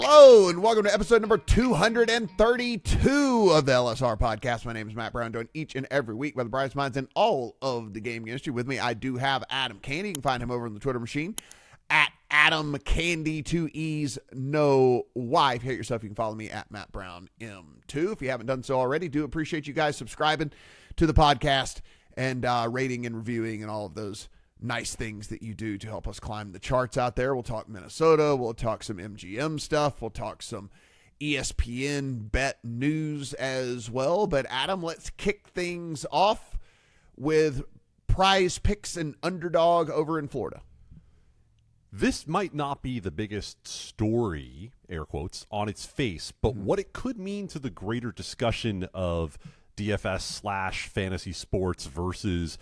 Hello, and welcome to episode number 232 of the LSR podcast. My name is Matt Brown, doing each and every week by the brightest minds in all of the gaming industry. With me, I do have Adam Candee. You can find him over on the Twitter machine at Adam Candee, 2 E's, no Y. If you hate yourself, you can follow me at Matt Brown M2. If you haven't done so already, do appreciate you guys subscribing to the podcast and rating and reviewing and all of those nice things that you do to help us climb the charts out there. We'll talk Minnesota. We'll talk some MGM stuff. We'll talk some ESPN Bet news as well. But Adam, let's kick things off with PrizePicks and Underdog over in Florida. This might not be the biggest story, air quotes, on its face, but what it could mean to the greater discussion of DFS / fantasy sports versus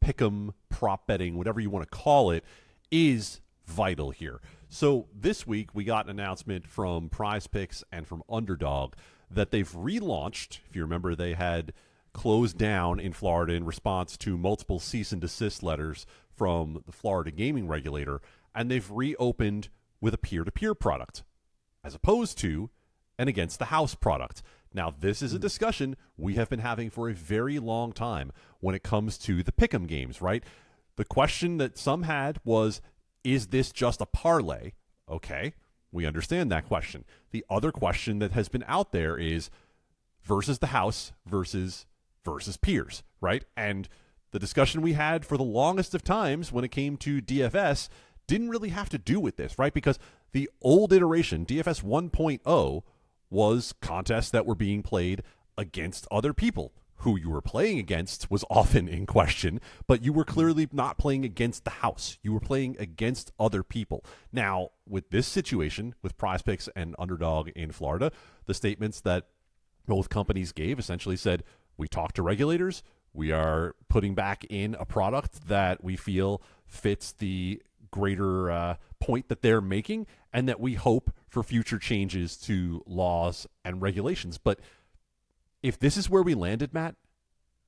pick'em, prop betting, whatever you want to call it, is vital here. So this week we got an announcement from PrizePicks and from Underdog that they've relaunched. If you remember, they had closed down in Florida in response to multiple cease and desist letters from the Florida gaming regulator, and they've reopened with a peer-to-peer product as opposed to an against the house product. Now, this is a discussion we have been having for a very long time when it comes to the pick'em games, right? The question that some had was, is this just a parlay? Okay, we understand that question. The other question that has been out there is versus the house versus peers, right? And the discussion we had for the longest of times when it came to DFS didn't really have to do with this, right? Because the old iteration, DFS 1.0, was contests that were being played against other people. Who you were playing against was often in question, but you were clearly not playing against the house. You were playing against other people. Now, with this situation, with PrizePicks and Underdog in Florida, the statements that both companies gave essentially said, we talked to regulators, we are putting back in a product that we feel fits the greater point that they're making, and that we hope for future changes to laws and regulations. But if this is where we landed, Matt,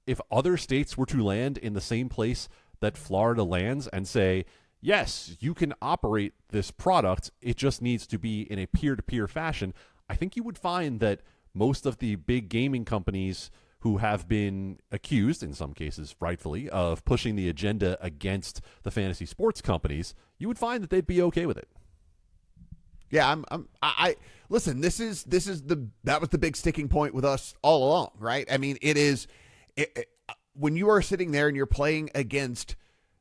if other states were to land in the same place that Florida lands and say, yes, you can operate this product, it just needs to be in a peer-to-peer fashion, I think you would find that most of the big gaming companies who have been accused, in some cases rightfully, of pushing the agenda against the fantasy sports companies, you would find that they'd be okay with it. Yeah, I listen, that was the big sticking point with us all along, right? I mean, when you are sitting there and you're playing against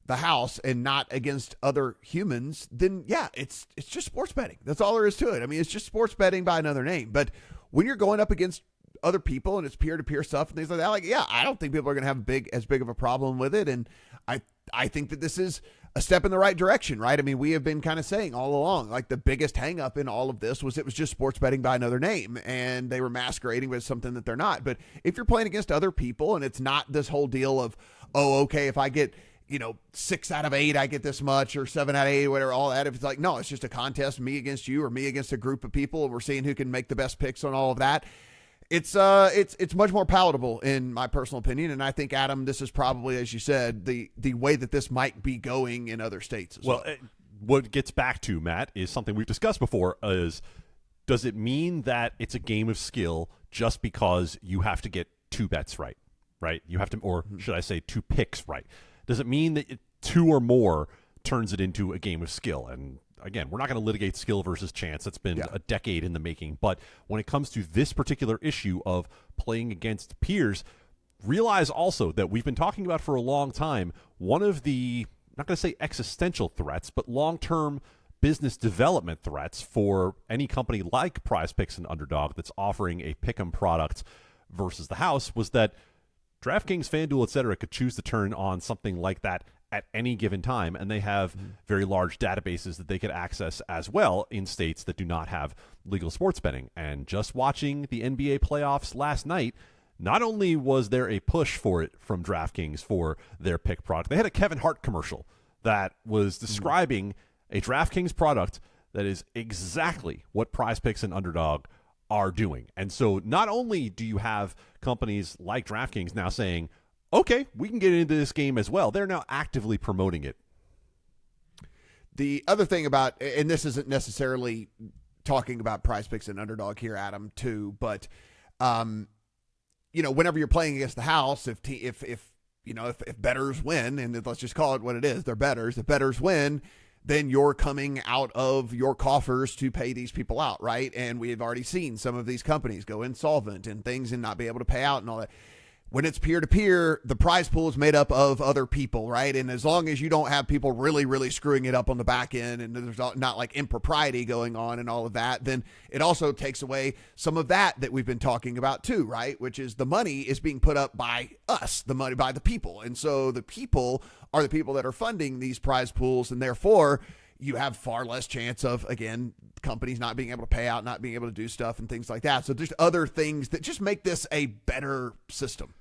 the house and not against other humans, then yeah, it's just sports betting. That's all there is to it. I mean, it's just sports betting by another name. But when you're going up against other people and it's peer-to-peer stuff and things like that, like, yeah, I don't think people are going to have as big of a problem with it. And I think that this is a step in the right direction, right? I mean, we have been kind of saying all along, like, the biggest hang up in all of this was it was just sports betting by another name, and they were masquerading with something that they're not. But if you're playing against other people and it's not this whole deal of, oh, okay, if I get 6 out of 8, I get this much, or 7 out of 8, whatever, all that. If it's like, no, it's just a contest, me against you or me against a group of people, and we're seeing who can make the best picks on all of that. It's much more palatable in my personal opinion, and I think, Adam, this is probably, as you said, the way that this might be going in other states as well. What it gets back to, Matt, is something we've discussed before, is does it mean that it's a game of skill just because you have to get 2 bets right? You have to, or should I say 2 picks right? Does it mean that 2 or more turns it into a game of skill? And again, we're not going to litigate skill versus chance. That's been a decade in the making. But when it comes to this particular issue of playing against peers, realize also that we've been talking about for a long time, one of the, I'm not going to say existential threats, but long-term business development threats for any company like PrizePicks and Underdog that's offering a pick'em product versus the house was that DraftKings, FanDuel, et cetera, could choose to turn on something like that at any given time, and they have very large databases that they could access as well in states that do not have legal sports betting. And just watching the NBA playoffs last night, not only was there a push for it from DraftKings for their pick product, they had a Kevin Hart commercial that was describing a DraftKings product that is exactly what PrizePicks and Underdog are doing. And so not only do you have companies like DraftKings now saying, okay, we can get into this game as well, they're now actively promoting it. The other thing about, and this isn't necessarily talking about PrizePicks and Underdog here, Adam, too. But, whenever you're playing against the house, if bettors win, and let's just call it what it is, they're bettors. If bettors win, then you're coming out of your coffers to pay these people out, right? And we have already seen some of these companies go insolvent and things and not be able to pay out and all that. When it's peer-to-peer, the prize pool is made up of other people, right? And as long as you don't have people really, really screwing it up on the back end and there's not like impropriety going on and all of that, then it also takes away some of that we've been talking about too, right? Which is the money is being put up by us, the money by the people. And so the people are the people that are funding these prize pools, and therefore you have far less chance of, again, companies not being able to pay out, not being able to do stuff and things like that. So there's other things that just make this a better system.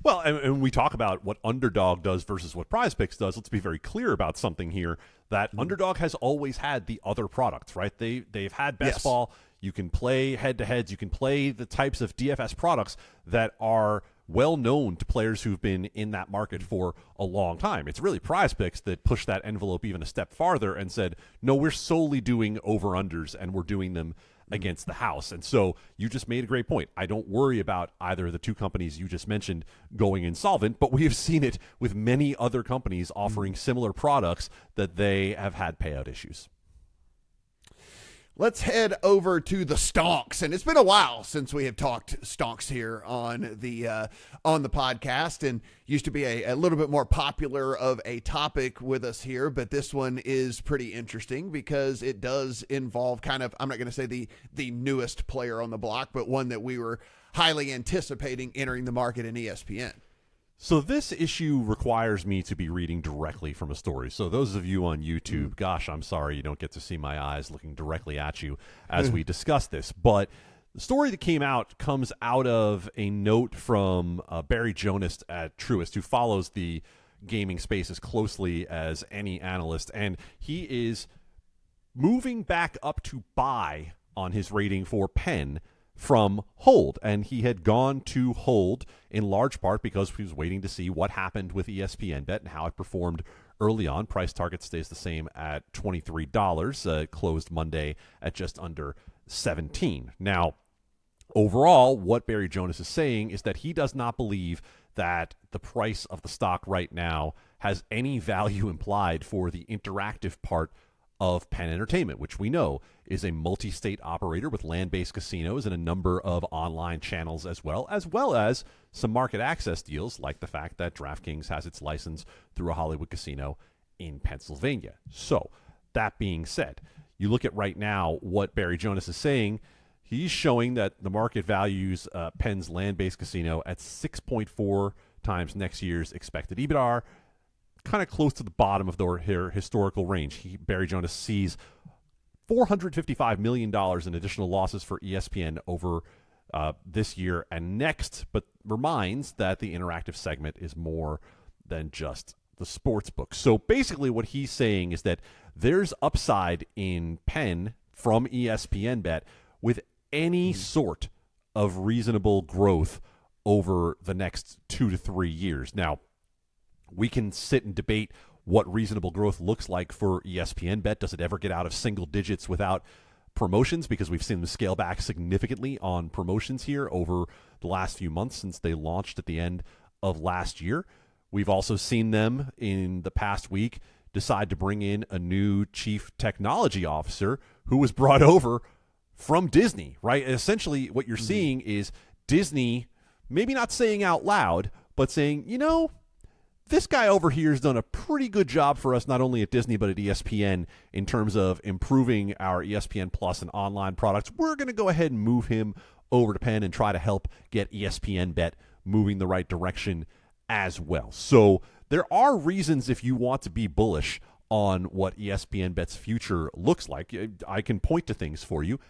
Well, and we talk about what Underdog does versus what PrizePicks does. Let's be very clear about something here, that Underdog has always had the other products, right? They've had best ball. You can play head-to-heads. You can play the types of DFS products that are well known to players who've been in that market for a long time. It's really PrizePicks that pushed that envelope even a step farther and said, no, we're solely doing over-unders, and we're doing them against the house. And so you just made a great point. I don't worry about either of the two companies you just mentioned going insolvent, but we have seen it with many other companies offering similar products that they have had payout issues. Let's head over to the stonks, and it's been a while since we have talked stonks here on the podcast, and used to be a little bit more popular of a topic with us here, but this one is pretty interesting because it does involve kind of, I'm not going to say the newest player on the block, but one that we were highly anticipating entering the market in ESPN. So this issue requires me to be reading directly from a story. So those of you on YouTube, gosh, I'm sorry you don't get to see my eyes looking directly at you as we discuss this. But the story that came out comes out of a note from Barry Jonas at Truist, who follows the gaming space as closely as any analyst. And he is moving back up to buy on his rating for Penn from hold, and he had gone to hold in large part because he was waiting to see what happened with ESPN Bet and how it performed early on. Price target stays the same at $23, closed Monday at just under $17. Now, overall, what Barry Jonas is saying is that he does not believe that the price of the stock right now has any value implied for the interactive part of Penn Entertainment, which we know is a multi-state operator with land-based casinos and a number of online channels as well as some market access deals, like the fact that DraftKings has its license through a Hollywood casino in Pennsylvania. So, that being said, you look at right now what Barry Jonas is saying. He's showing that the market values Penn's land-based casino at 6.4 times next year's expected EBITDA, kind of close to the bottom of their historical range. Barry Jonas sees $455 million in additional losses for ESPN over this year and next, but reminds that the interactive segment is more than just the sports book. So basically what he's saying is that there's upside in Penn from ESPN Bet with any sort of reasonable growth over the next 2 to 3 years. Now, we can sit and debate what reasonable growth looks like for ESPN Bet. Does it ever get out of single digits without promotions? Because we've seen them scale back significantly on promotions here over the last few months since they launched at the end of last year. We've also seen them in the past week decide to bring in a new chief technology officer who was brought over from Disney, right? Essentially what you're seeing is Disney maybe not saying out loud, but saying, this guy over here has done a pretty good job for us, not only at Disney, but at ESPN in terms of improving our ESPN Plus and online products. We're going to go ahead and move him over to Penn and try to help get ESPN Bet moving the right direction as well. So there are reasons if you want to be bullish on what ESPN Bet's future looks like. I can point to things for you.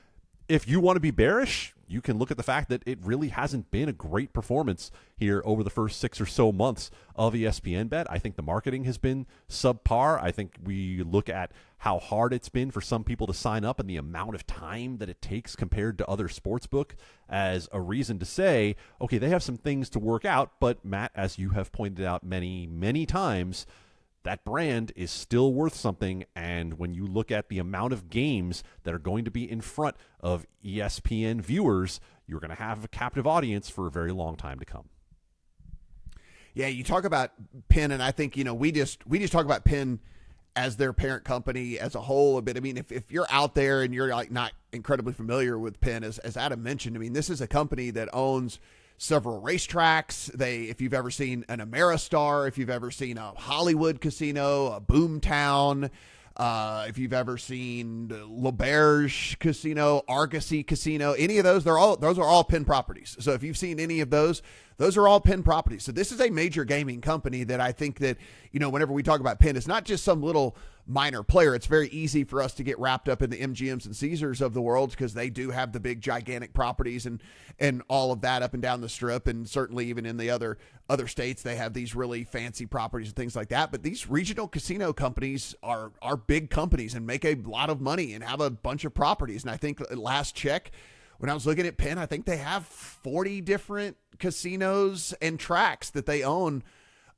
If you want to be bearish, you can look at the fact that it really hasn't been a great performance here over the first 6 or so months of ESPN Bet. I think the marketing has been subpar. I think we look at how hard it's been for some people to sign up and the amount of time that it takes compared to other sportsbook as a reason to say, okay, they have some things to work out. But Matt, as you have pointed out many, many times, that brand is still worth something. And when you look at the amount of games that are going to be in front of ESPN viewers, you're going to have a captive audience for a very long time to come. Yeah, you talk about Penn, and I think, we just talk about Penn as their parent company as a whole a bit. I mean, if you're out there and you're like not incredibly familiar with Penn, as Adam mentioned, I mean, this is a company that owns several racetracks. If you've ever seen an Ameristar, if you've ever seen a Hollywood casino, a Boomtown, if you've ever seen L'Auberge Casino, Argosy Casino, any of those, those are all Penn properties. So if you've seen any of those are all Penn properties. So this is a major gaming company that I think that, whenever we talk about Penn, it's not just some little minor player. It's very easy for us to get wrapped up in the MGMs and Caesars of the world because they do have the big gigantic properties and all of that up and down the strip. And certainly even in the other states, they have these really fancy properties and things like that. But these regional casino companies are big companies and make a lot of money and have a bunch of properties. And I think last check, when I was looking at Penn, I think they have 40 different casinos and tracks that they own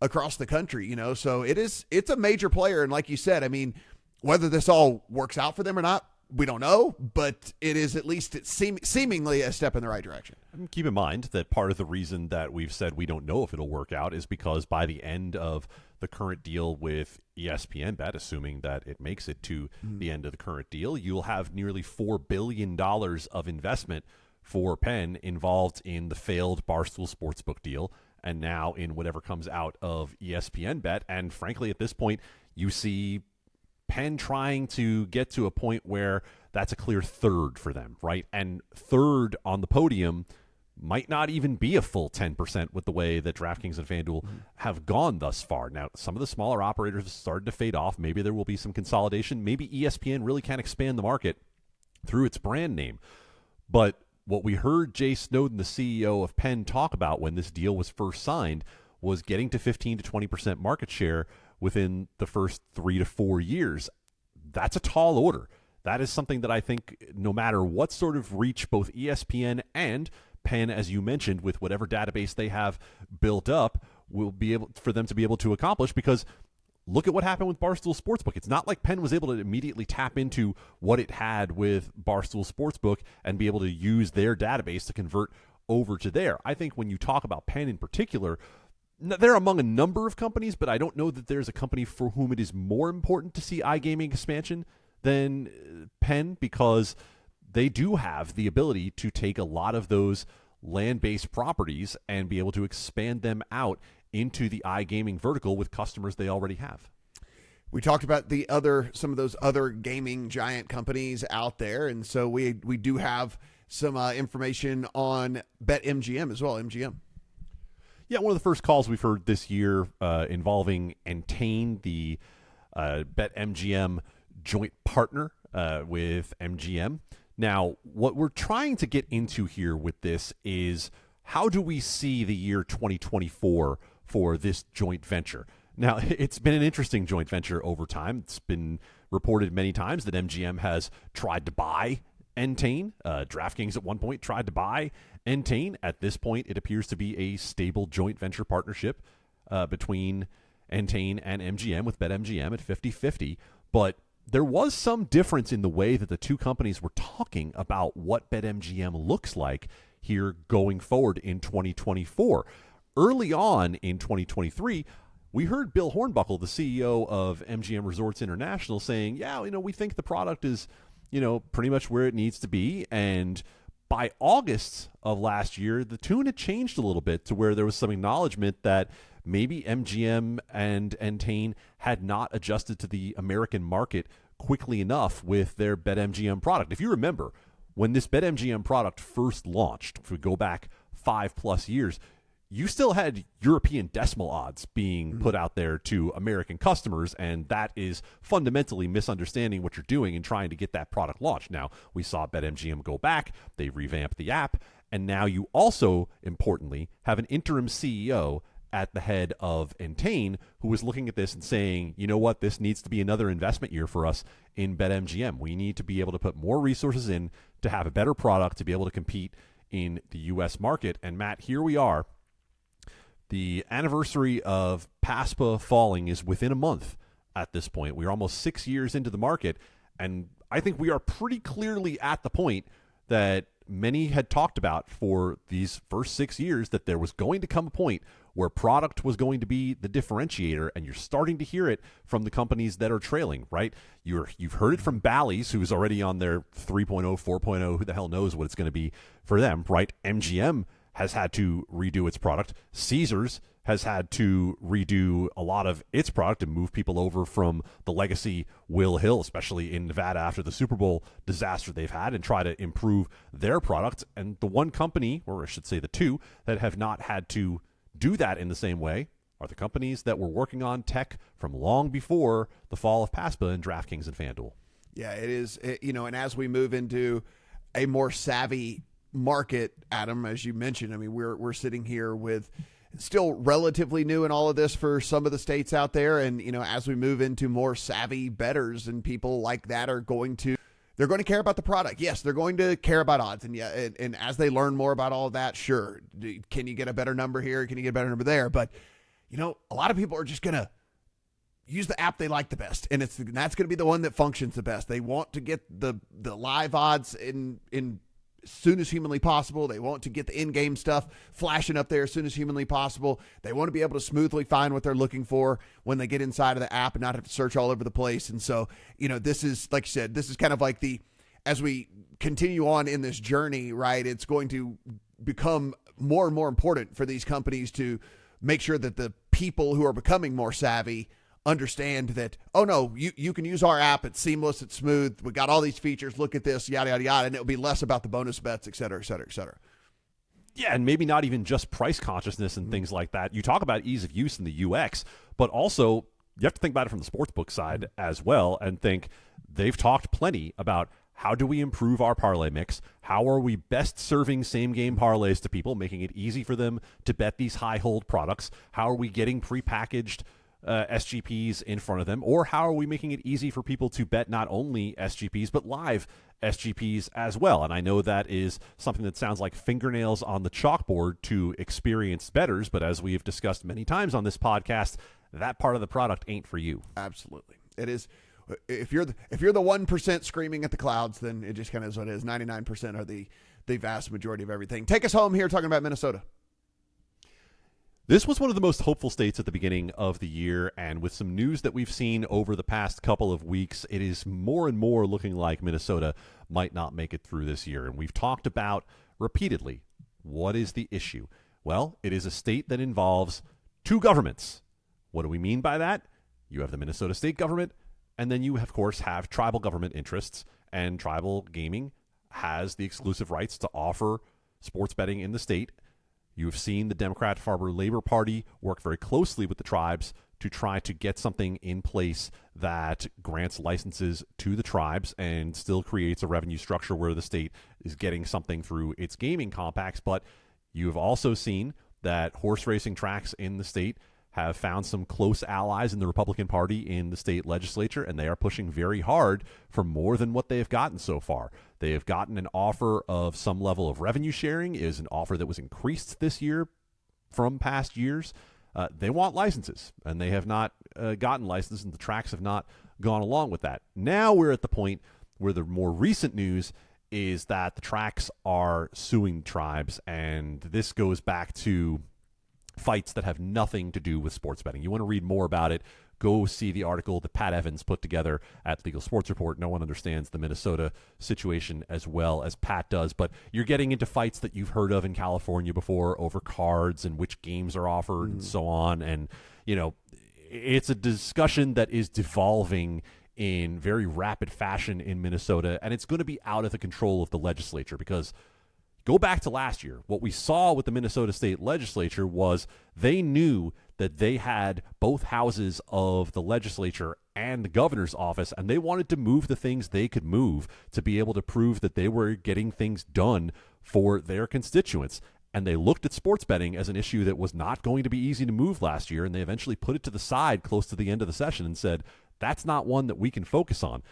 across the country, so it's a major player. And like you said, I mean, whether this all works out for them or not, we don't know, but it is at least seemingly a step in the right direction. And keep in mind that part of the reason that we've said we don't know if it'll work out is because by the end of the current deal with ESPN Bet, assuming that it makes it to the end of the current deal, you'll have nearly $4 billion of investment for Penn involved in the failed Barstool Sportsbook deal, and now in whatever comes out of ESPN Bet. And frankly, at this point, you see Penn trying to get to a point where that's a clear third for them, right? And third on the podium might not even be a full 10% with the way that DraftKings and FanDuel have gone thus far. Now, some of the smaller operators have started to fade off. Maybe there will be some consolidation. Maybe ESPN really can expand the market through its brand name. But what we heard Jay Snowden, the CEO of Penn, talk about when this deal was first signed was getting to 15 to 20% market share within the first 3 to 4 years. That's a tall order. That is something that I think no matter what sort of reach both ESPN and Penn, as you mentioned, with whatever database they have built up, will be able for them to be able to accomplish, because look at what happened with Barstool Sportsbook. It's not like Penn was able to immediately tap into what it had with Barstool Sportsbook and be able to use their database to convert over to there. I think when you talk about Penn in particular, they're among a number of companies, but I don't know that there's a company for whom it is more important to see iGaming expansion than Penn, because they do have the ability to take a lot of those land-based properties and be able to expand them out into the iGaming vertical with customers they already have. We talked about some of those other gaming giant companies out there, and so we do have some information on BetMGM as well. MGM. Yeah, one of the first calls we've heard this year involving Entain, the BetMGM joint partner with MGM. Now, what we're trying to get into here with this is, how do we see the year 2024 for this joint venture? Now, it's been an interesting joint venture over time. It's been reported many times that MGM has tried to buy Entain. DraftKings at one point tried to buy Entain. At this point, it appears to be a stable joint venture partnership between Entain and MGM, with BetMGM at 50-50. But there was some difference in the way that the two companies were talking about what BetMGM looks like here going forward in 2024. Early on in 2023, we heard Bill Hornbuckle, the CEO of MGM Resorts International, saying, yeah, we think the product is, pretty much where it needs to be. And by August of last year, the tune had changed a little bit to where there was some acknowledgement that maybe MGM and Entain had not adjusted to the American market quickly enough with their BetMGM product. If you remember, when this BetMGM product first launched, if we go back 5+ years, you still had European decimal odds being put out there to American customers, and that is fundamentally misunderstanding what you're doing and trying to get that product launched. Now, we saw BetMGM go back, they revamped the app, and now you also, importantly, have an interim CEO at the head of Entain who is looking at this and saying, you know what, this needs to be another investment year for us in BetMGM. We need to be able to put more resources in to have a better product to be able to compete in the U.S. market. And Matt, here we are. The anniversary of PASPA falling is within a month. at this point. We're almost 6 years into the market, and I think we are pretty clearly at the point that many had talked about for these first 6 years, that there was going to come a point where product was going to be the differentiator, and you're starting to hear it from the companies that are trailing, right? You've heard it from Bally's, who's already on their 3.0, 4.0, who the hell knows what it's going to be for them, right? MGM has had to redo its product. Caesars has had to redo a lot of its product and move people over from the legacy Will Hill, especially in Nevada after the Super Bowl disaster they've had, and try to improve their product. And the one company, or I should say the two, that have not had to do that in the same way are the companies that were working on tech from long before the fall of PASPA and DraftKings and FanDuel. Yeah, it is. And as we move into a more savvy market, Adam, as you mentioned, I mean, we're sitting here with still relatively new in all of this for some of the states out there. And, as we move into more savvy bettors and people like that they're going to care about the product. Yes, they're going to care about odds. And yeah, and as they learn more about all of that, sure. Can you get a better number here? Can you get a better number there? But, a lot of people are just going to use the app they like the best. And that's going to be the one that functions the best. They want to get the live odds in as soon as humanly possible. They want to get the in-game stuff flashing up there as soon as humanly possible. They want to be able to smoothly find what they're looking for when they get inside of the app and not have to search all over the place. And so, this is, like you said, this is kind of like as we continue on in this journey, right, it's going to become more and more important for these companies to make sure that the people who are becoming more savvy understand that, oh no, you can use our app. It's seamless. It's smooth. We got all these features. Look at this, yada, yada, yada. And it'll be less about the bonus bets, et cetera, et cetera, et cetera. Yeah, and maybe not even just price consciousness and things like that. You talk about ease of use in the UX, but also you have to think about it from the sportsbook side as well and think they've talked plenty about how do we improve our parlay mix? How are we best serving same-game parlays to people, making it easy for them to bet these high-hold products? How are we getting prepackaged SGPs in front of them, or how are we making it easy for people to bet not only SGPs but live SGPs as well? And I know that is something that sounds like fingernails on the chalkboard to experienced bettors, but as we have discussed many times on this podcast, that part of the product ain't for you. Absolutely. It is. If you're the 1% screaming at the clouds, then it just kind of is what it is. 99% are the vast majority of everything. Take us home here talking about Minnesota. This was one of the most hopeful states at the beginning of the year, and with some news that we've seen over the past couple of weeks, it is more and more looking like Minnesota might not make it through this year. And we've talked about repeatedly, what is the issue? Well, it is a state that involves two governments. What do we mean by that? You have the Minnesota state government, and then you, of course, have tribal government interests, and tribal gaming has the exclusive rights to offer sports betting in the state. You've seen the Democrat Farmer Labor Party work very closely with the tribes to try to get something in place that grants licenses to the tribes and still creates a revenue structure where the state is getting something through its gaming compacts. But you have also seen that horse racing tracks in the state have found some close allies in the Republican Party in the state legislature, and they are pushing very hard for more than what they have gotten so far. They have gotten an offer of some level of revenue sharing. It is an offer that was increased this year from past years. They want licenses, and they have not gotten licenses, and the tracks have not gone along with that. Now we're at the point where the more recent news is that the tracks are suing tribes, and this goes back to fights that have nothing to do with sports betting. You want to read more about it, go see the article that Pat Evans put together at Legal Sports Report. No one understands the Minnesota situation as well as Pat does, but you're getting into fights that you've heard of in California before over cards and which games are offered and so on. And, it's a discussion that is devolving in very rapid fashion in Minnesota, and it's going to be out of the control of the legislature because go back to last year. What we saw with the Minnesota State Legislature was they knew that they had both houses of the legislature and the governor's office, and they wanted to move the things they could move to be able to prove that they were getting things done for their constituents. And they looked at sports betting as an issue that was not going to be easy to move last year, and they eventually put it to the side close to the end of the session and said, that's not one that we can focus on.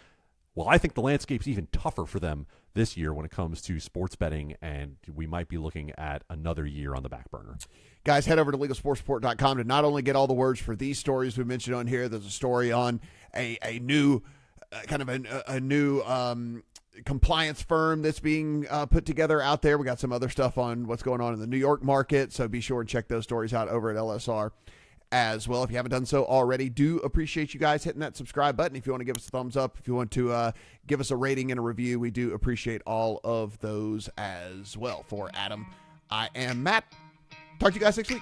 well, I think the landscape's even tougher for them this year when it comes to sports betting, and we might be looking at another year on the back burner. Guys, head over to LegalSportsReport.com to not only get all the words for these stories we mentioned on here. There's a story on a new a new compliance firm that's being put together out there. We got some other stuff on what's going on in the New York market, so be sure and check those stories out over at LSR as well. If you haven't done so already, do appreciate you guys hitting that subscribe button. If you want to give us a thumbs up, if you want to give us a rating and a review, we do appreciate all of those as well. For Adam, I am Matt. Talk to you guys next week.